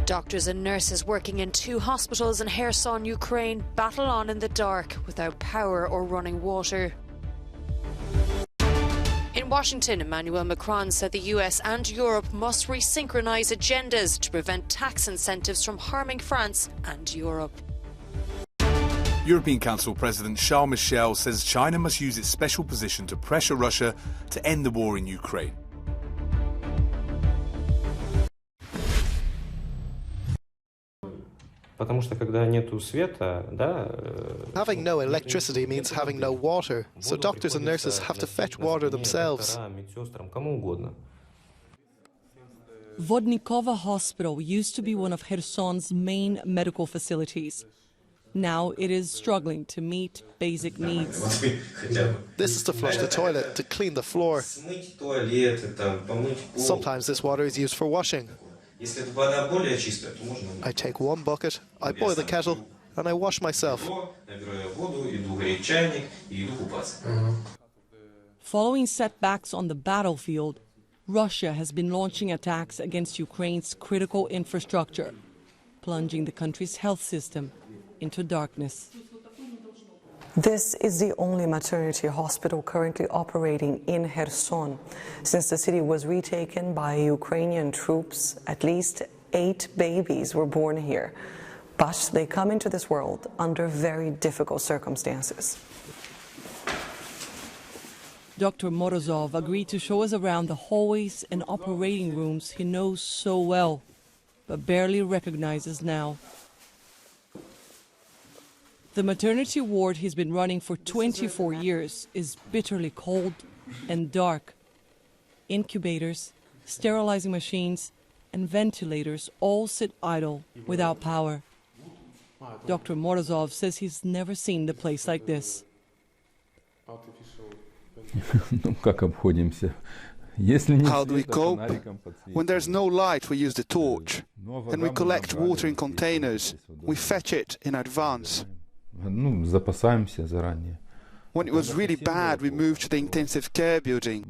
Doctors and nurses working in 2 hospitals in Kherson, Ukraine, battle on in the dark without power or running water. In Washington, Emmanuel Macron said the US and Europe must resynchronize agendas to prevent tax incentives from harming France and Europe. European Council President Charles Michel says China must use its special position to pressure Russia to end the war in Ukraine. Having no electricity means having no water, so doctors and nurses have to fetch water themselves. Vodnikova Hospital used to be one of Kherson's main medical facilities. Now it is struggling to meet basic needs. This is to flush the toilet, to clean the floor. Sometimes this water is used for washing. I take 1 bucket, I boil the kettle, and I wash myself. Following setbacks on the battlefield, Russia has been launching attacks against Ukraine's critical infrastructure, plunging the country's health system into darkness. This is the only maternity hospital currently operating in Kherson. Since the city was retaken by Ukrainian troops, at least 8 babies were born here. But they come into this world under very difficult circumstances. Dr. Morozov agreed to show us around the hallways and operating rooms he knows so well, but barely recognizes now. The maternity ward he's been running for 24 years is bitterly cold and dark. Incubators, sterilizing machines, and ventilators all sit idle without power. Dr. Morozov says he's never seen the place like this. How do we cope? When there's no light, we use the torch. Then we collect water in containers. We fetch it in advance. When it was really bad, we moved to the intensive care building.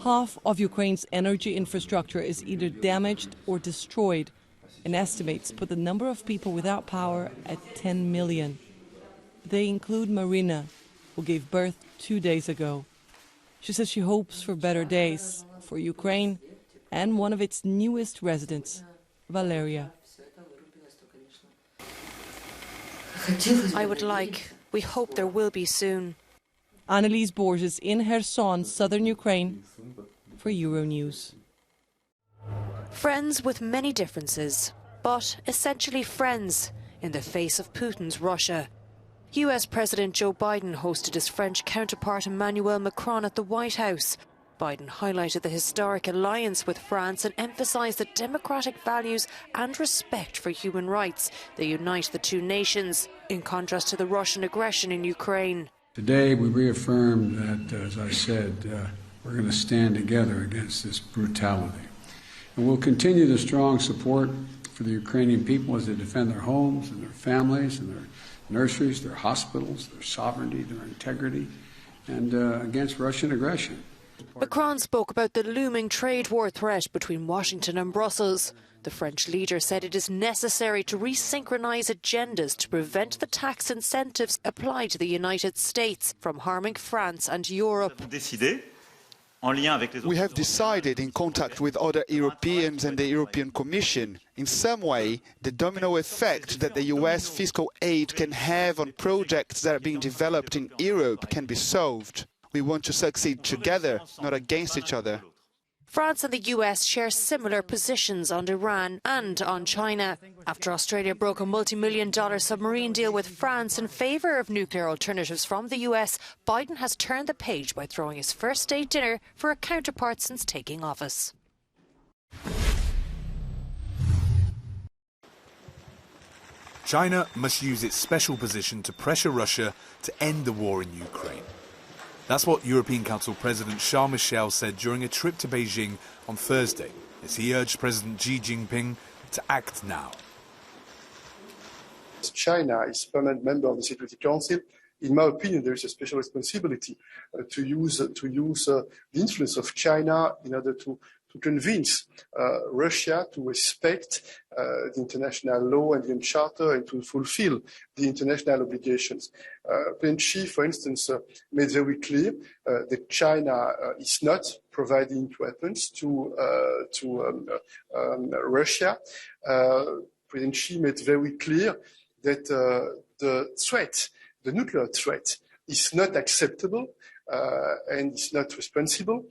Half of Ukraine's energy infrastructure is either damaged or destroyed, and estimates put the number of people without power at 10 million. They include Marina, who gave birth 2 days ago. She says she hopes for better days for Ukraine and one of its newest residents, Valeria. We hope there will be soon. Annelise Borges in Kherson, southern Ukraine, for Euronews. Friends with many differences, but essentially friends in the face of Putin's Russia. US President Joe Biden hosted his French counterpart Emmanuel Macron at the White House. Biden highlighted the historic alliance with France and emphasised the democratic values and respect for human rights that unite the 2 nations, in contrast to the Russian aggression in Ukraine. Today we reaffirmed that, as I said, we're going to stand together against this brutality. And we'll continue the strong support for the Ukrainian people as they defend their homes and their families and their nurseries, their hospitals, their sovereignty, their integrity, and against Russian aggression. Macron spoke about the looming trade war threat between Washington and Brussels. The French leader said it is necessary to resynchronize agendas to prevent the tax incentives applied to the United States from harming France and Europe. We have decided, in contact with other Europeans and the European Commission, in some way, the domino effect that the US fiscal aid can have on projects that are being developed in Europe can be solved. We want to succeed together, not against each other. France and the US share similar positions on Iran and on China. After Australia broke a multi-million-dollar submarine deal with France in favour of nuclear alternatives from the US, Biden has turned the page by throwing his first state dinner for a counterpart since taking office. China must use its special position to pressure Russia to end the war in Ukraine. That's what European Council President Charles Michel said during a trip to Beijing on Thursday, as he urged President Xi Jinping to act now. China is a permanent member of the Security Council, in my opinion, there is a special responsibility to use the influence of China in order to convince Russia to respect the international law and the UN Charter and to fulfill the international obligations. President Xi, for instance, made very clear that China is not providing weapons to Russia. President Xi made very clear that the nuclear threat is not acceptable and is not responsible.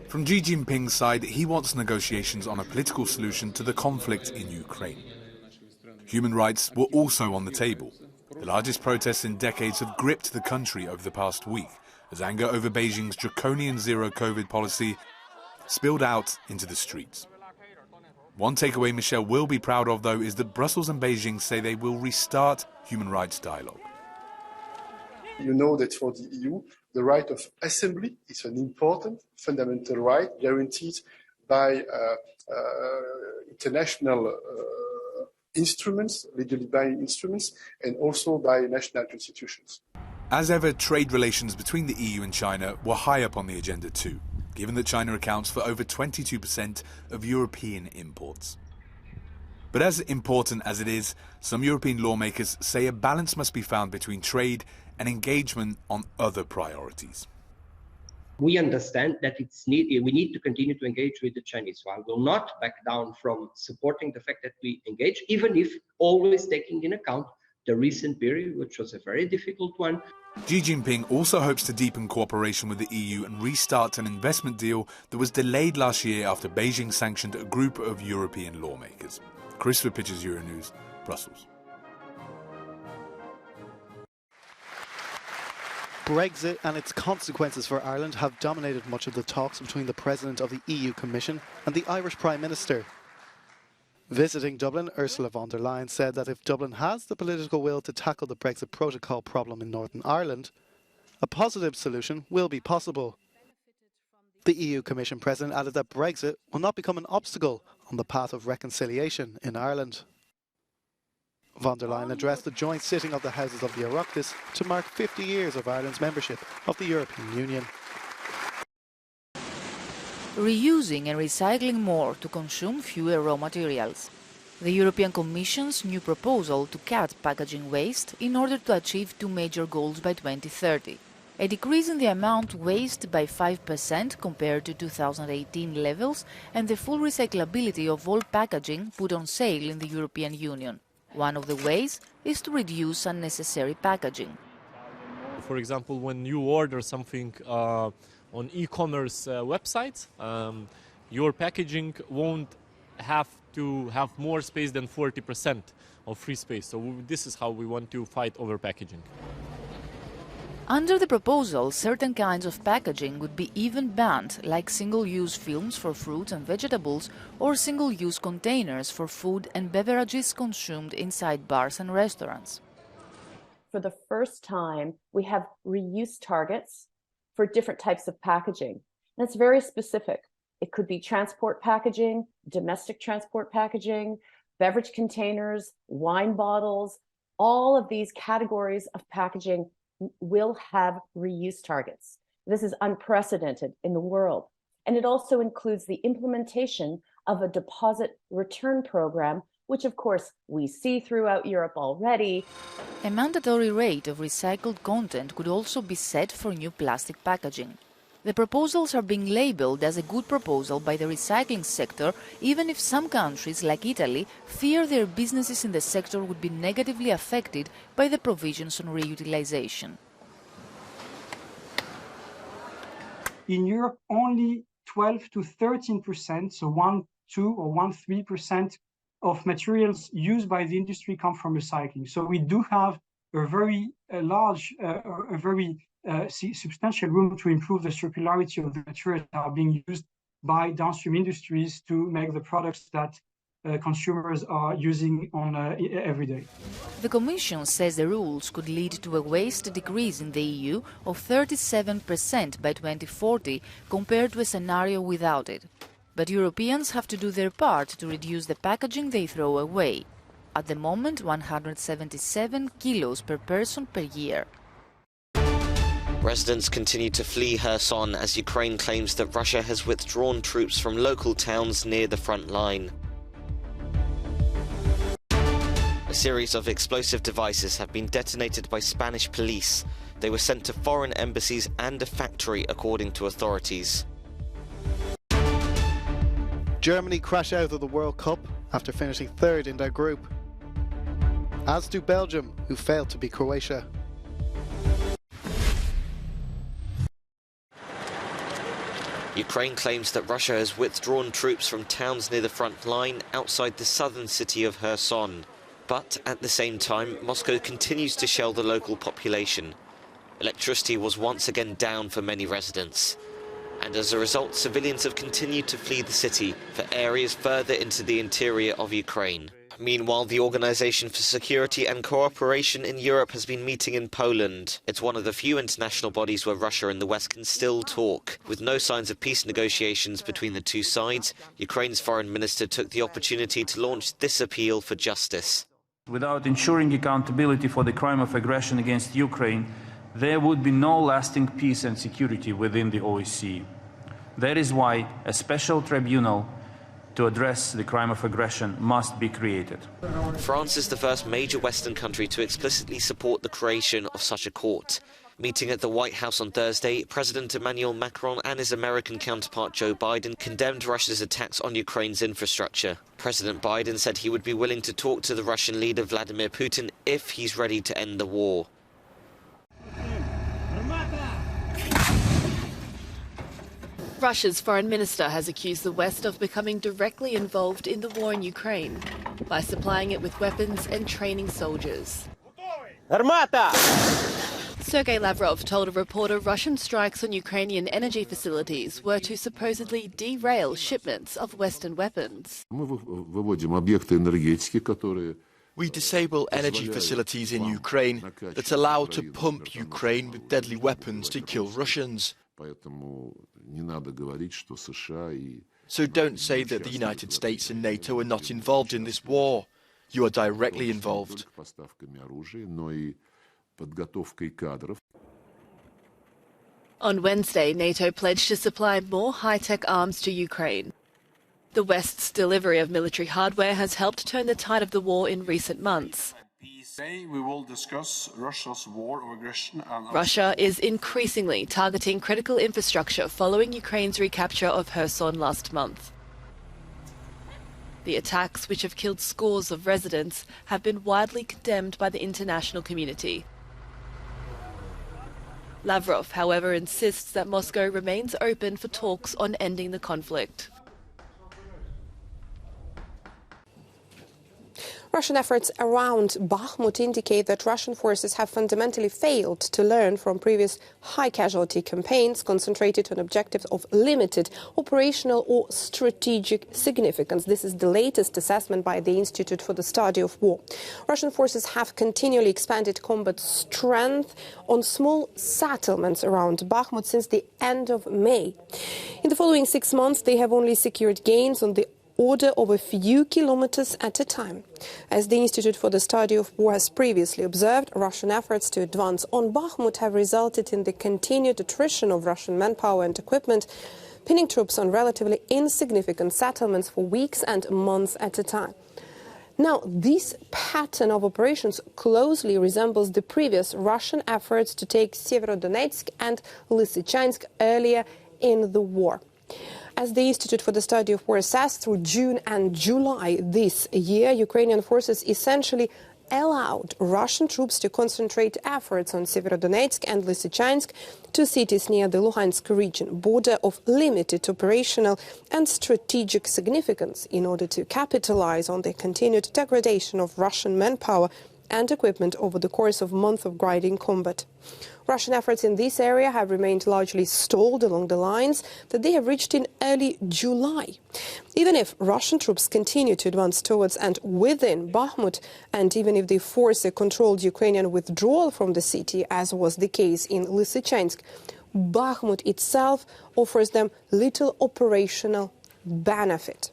From Xi Jinping's side, he wants negotiations on a political solution to the conflict in Ukraine. Human rights were also on the table. The largest protests in decades have gripped the country over the past week, as anger over Beijing's draconian zero-COVID policy spilled out into the streets. One takeaway Michel will be proud of, though, is that Brussels and Beijing say they will restart human rights dialogue. You know that for the EU, the right of assembly is an important fundamental right guaranteed by international instruments, legally binding instruments, and also by national constitutions. As ever, trade relations between the EU and China were high up on the agenda too, given that China accounts for over 22% of European imports. But as important as it is, some European lawmakers say a balance must be found between trade and engagement on other priorities. We understand that we need to continue to engage with the Chinese. So I will not back down from supporting the fact that we engage, even if always taking in account the recent period, which was a very difficult one. Xi Jinping also hopes to deepen cooperation with the EU and restart an investment deal that was delayed last year after Beijing sanctioned a group of European lawmakers. Christopher Pitchers, Euronews, Brussels. Brexit and its consequences for Ireland have dominated much of the talks between the President of the EU Commission and the Irish Prime Minister. Visiting Dublin, Ursula von der Leyen said that if Dublin has the political will to tackle the Brexit protocol problem in Northern Ireland, a positive solution will be possible. The EU Commission President added that Brexit will not become an obstacle on the path of reconciliation in Ireland. Von der Leyen addressed the joint sitting of the Houses of the Oireachtas to mark 50 years of Ireland's membership of the European Union. Reusing and recycling more to consume fewer raw materials. The European Commission's new proposal to cut packaging waste in order to achieve two major goals by 2030. A decrease in the amount waste by 5% compared to 2018 levels and the full recyclability of all packaging put on sale in the European Union. One of the ways is to reduce unnecessary packaging. For example, when you order something on e-commerce websites, your packaging won't have to have more space than 40% of free space. So this is how we want to fight over packaging. Under the proposal, certain kinds of packaging would be even banned, like single-use films for fruits and vegetables or single-use containers for food and beverages consumed inside bars and restaurants. For the first time, we have reuse targets for different types of packaging. And it's very specific. It could be transport packaging, domestic transport packaging, beverage containers, wine bottles. All of these categories of packaging will have reuse targets. This is unprecedented in the world. And it also includes the implementation of a deposit return program, which of course we see throughout Europe already. A mandatory rate of recycled content could also be set for new plastic packaging. The proposals are being labelled as a good proposal by the recycling sector, even if some countries, like Italy, fear their businesses in the sector would be negatively affected by the provisions on reutilization. In Europe, only 12 to 13%, so 1-2 or 1-3% of materials used by the industry come from recycling. So we do have a very large, substantial room to improve the circularity of the materials that are being used by downstream industries to make the products that consumers are using on every day. The Commission says the rules could lead to a waste decrease in the EU of 37% by 2040 compared to a scenario without it. But Europeans have to do their part to reduce the packaging they throw away. At the moment, 177 kilos per person per year. Residents continue to flee Kherson as Ukraine claims that Russia has withdrawn troops from local towns near the front line. A series of explosive devices have been detonated by Spanish police. They were sent to foreign embassies and a factory, according to authorities. Germany crash out of the World Cup after finishing third in their group, as do Belgium, who failed to beat Croatia. Ukraine claims that Russia has withdrawn troops from towns near the front line outside the southern city of Kherson. But at the same time, Moscow continues to shell the local population. Electricity was once again down for many residents. And as a result, civilians have continued to flee the city for areas further into the interior of Ukraine. Meanwhile, the Organization for Security and Cooperation in Europe has been meeting in Poland. It's one of the few international bodies where Russia and the West can still talk. With no signs of peace negotiations between the two sides, Ukraine's foreign minister took the opportunity to launch this appeal for justice. Without ensuring accountability for the crime of aggression against Ukraine, there would be no lasting peace and security within the OSCE. That is why a special tribunal to address the crime of aggression must be created. France is the first major Western country to explicitly support the creation of such a court. Meeting at the White House on Thursday, President Emmanuel Macron and his American counterpart Joe Biden condemned Russia's attacks on Ukraine's infrastructure. President Biden said he would be willing to talk to the Russian leader Vladimir Putin if he's ready to end the war. Russia's foreign minister has accused the West of becoming directly involved in the war in Ukraine by supplying it with weapons and training soldiers. Sergei Lavrov told a reporter Russian strikes on Ukrainian energy facilities were to supposedly derail shipments of Western weapons. We disable energy facilities in Ukraine that allow to pump Ukraine with deadly weapons to kill Russians. So don't say that the United States and NATO are not involved in this war. You are directly involved. On Wednesday, NATO pledged to supply more high-tech arms to Ukraine. The West's delivery of military hardware has helped turn the tide of the war in recent months. We will discuss Russia's war of aggression and Russia is increasingly targeting critical infrastructure following Ukraine's recapture of Kherson last month. The attacks, which have killed scores of residents, have been widely condemned by the international community. Lavrov, however, insists that Moscow remains open for talks on ending the conflict. Russian efforts around Bakhmut indicate that Russian forces have fundamentally failed to learn from previous high-casualty campaigns concentrated on objectives of limited operational or strategic significance. This is the latest assessment by the Institute for the Study of War. Russian forces have continually expanded combat strength on small settlements around Bakhmut since the end of May. In the following 6 months, they have only secured gains on the order of a few kilometers at a time. As the Institute for the Study of War has previously observed, Russian efforts to advance on Bakhmut have resulted in the continued attrition of Russian manpower and equipment, pinning troops on relatively insignificant settlements for weeks and months at a time. Now, this pattern of operations closely resembles the previous Russian efforts to take Severodonetsk and Lysychansk earlier in the war. As the Institute for the Study of War assessed, through June and July this year, Ukrainian forces essentially allowed Russian troops to concentrate efforts on Severodonetsk and Lysychansk, two cities near the Luhansk region border of limited operational and strategic significance, in order to capitalize on the continued degradation of Russian manpower and equipment over the course of months of grinding combat. Russian efforts in this area have remained largely stalled along the lines that they have reached in early July. Even if Russian troops continue to advance towards and within Bakhmut, and even if they force a controlled Ukrainian withdrawal from the city, as was the case in Lysychansk, Bakhmut itself offers them little operational benefit.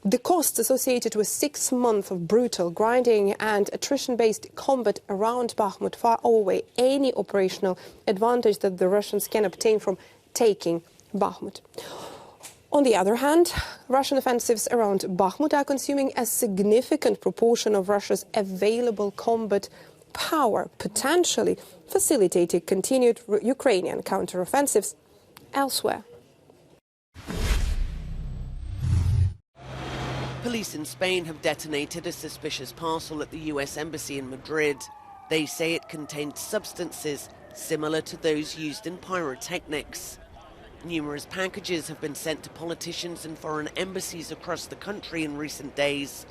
The costs associated with 6 months of brutal grinding and attrition-based combat around Bakhmut far outweigh any operational advantage that the Russians can obtain from taking Bakhmut. On the other hand, Russian offensives around Bakhmut are consuming a significant proportion of Russia's available combat power, potentially facilitating continued Ukrainian counteroffensives elsewhere. Police in Spain have detonated a suspicious parcel at the US Embassy in Madrid. They say it contained substances similar to those used in pyrotechnics. Numerous packages have been sent to politicians and foreign embassies across the country in recent days,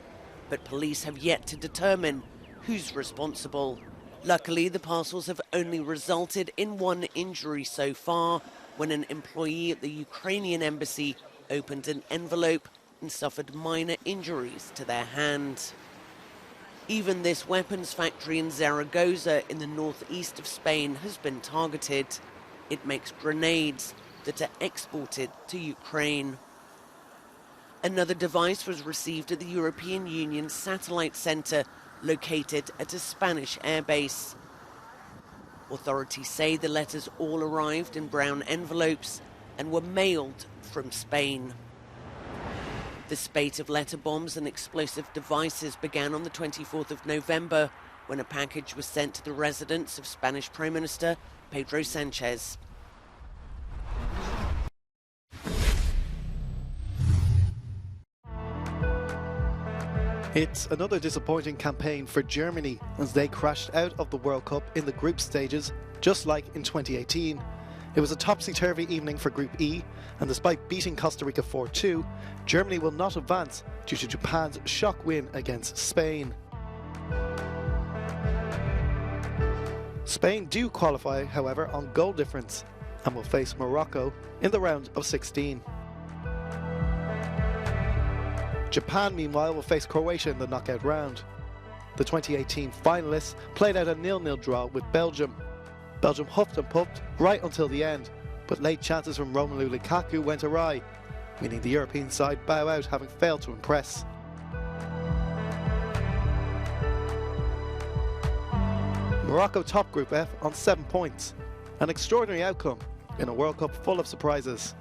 but police have yet to determine who's responsible. Luckily, the parcels have only resulted in one injury so far, when an employee at the Ukrainian embassy opened an envelope and suffered minor injuries to their hand. Even this weapons factory in Zaragoza in the northeast of Spain has been targeted. It makes grenades that are exported to Ukraine. Another device was received at the European Union's satellite centre, located at a Spanish airbase. Authorities say the letters all arrived in brown envelopes and were mailed from Spain. The spate of letter bombs and explosive devices began on the 24th of November, when a package was sent to the residence of Spanish Prime Minister Pedro Sanchez. It's another disappointing campaign for Germany as they crashed out of the World Cup in the group stages, just like in 2018. It was a topsy-turvy evening for Group E, and despite beating Costa Rica 4-2, Germany will not advance due to Japan's shock win against Spain. Spain do qualify, however, on goal difference and will face Morocco in the round of 16. Japan, meanwhile, will face Croatia in the knockout round. The 2018 finalists played out a 0-0 draw with Belgium. Belgium huffed and puffed right until the end, but late chances from Romelu Lukaku went awry, meaning the European side bow out, having failed to impress. Morocco top Group F on 7 points, an extraordinary outcome in a World Cup full of surprises.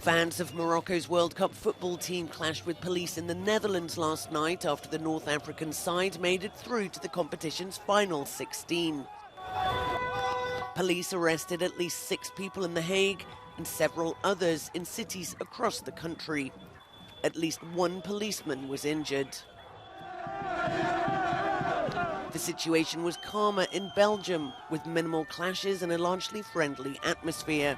Fans of Morocco's World Cup football team clashed with police in the Netherlands last night after the North African side made it through to the competition's final 16. Police arrested at least 6 people in The Hague and several others in cities across the country. At least 1 policeman was injured. The situation was calmer in Belgium, with minimal clashes and a largely friendly atmosphere.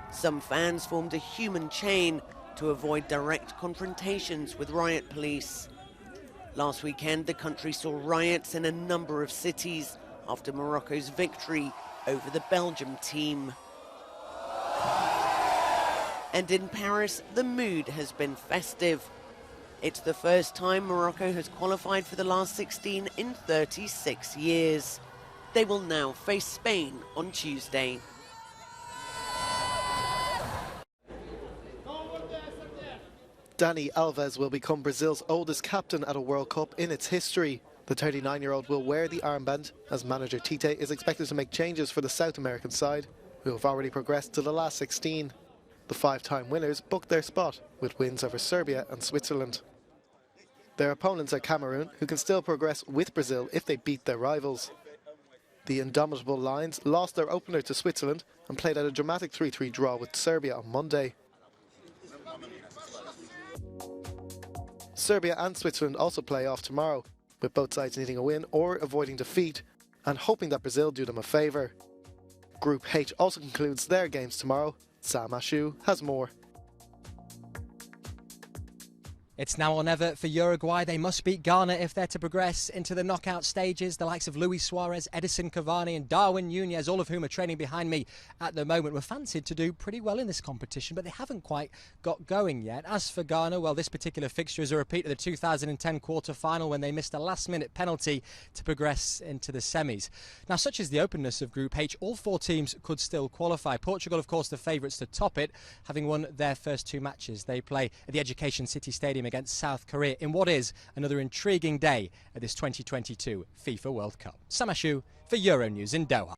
Some fans formed a human chain to avoid direct confrontations with riot police. Last weekend, the country saw riots in a number of cities after Morocco's victory over the Belgium team. And in Paris, the mood has been festive. It's the first time Morocco has qualified for the last 16 in 36 years. They will now face Spain on Tuesday. Dani Alves will become Brazil's oldest captain at a World Cup in its history. The 39-year-old will wear the armband as manager Tite is expected to make changes for the South American side, who have already progressed to the last 16. The 5-time winners booked their spot with wins over Serbia and Switzerland. Their opponents are Cameroon, who can still progress with Brazil if they beat their rivals. The indomitable Lions lost their opener to Switzerland and played out a dramatic 3-3 draw with Serbia on Monday. Serbia and Switzerland also play off tomorrow, with both sides needing a win or avoiding defeat, and hoping that Brazil do them a favour. Group H also concludes their games tomorrow. Sam Ashu has more. It's now or never for Uruguay. They must beat Ghana if they're to progress into the knockout stages. The likes of Luis Suarez, Edison Cavani and Darwin Núñez, all of whom are training behind me at the moment, were fancied to do pretty well in this competition, but they haven't quite got going yet. As for Ghana, well, this particular fixture is a repeat of the 2010 quarter-final when they missed a last-minute penalty to progress into the semis. Now, such is the openness of Group H, all four teams could still qualify. Portugal, of course, the favourites to top it, having won their first two matches. They play at the Education City Stadium against South Korea in what is another intriguing day at this 2022 FIFA World Cup. Samashu for Euronews in Doha.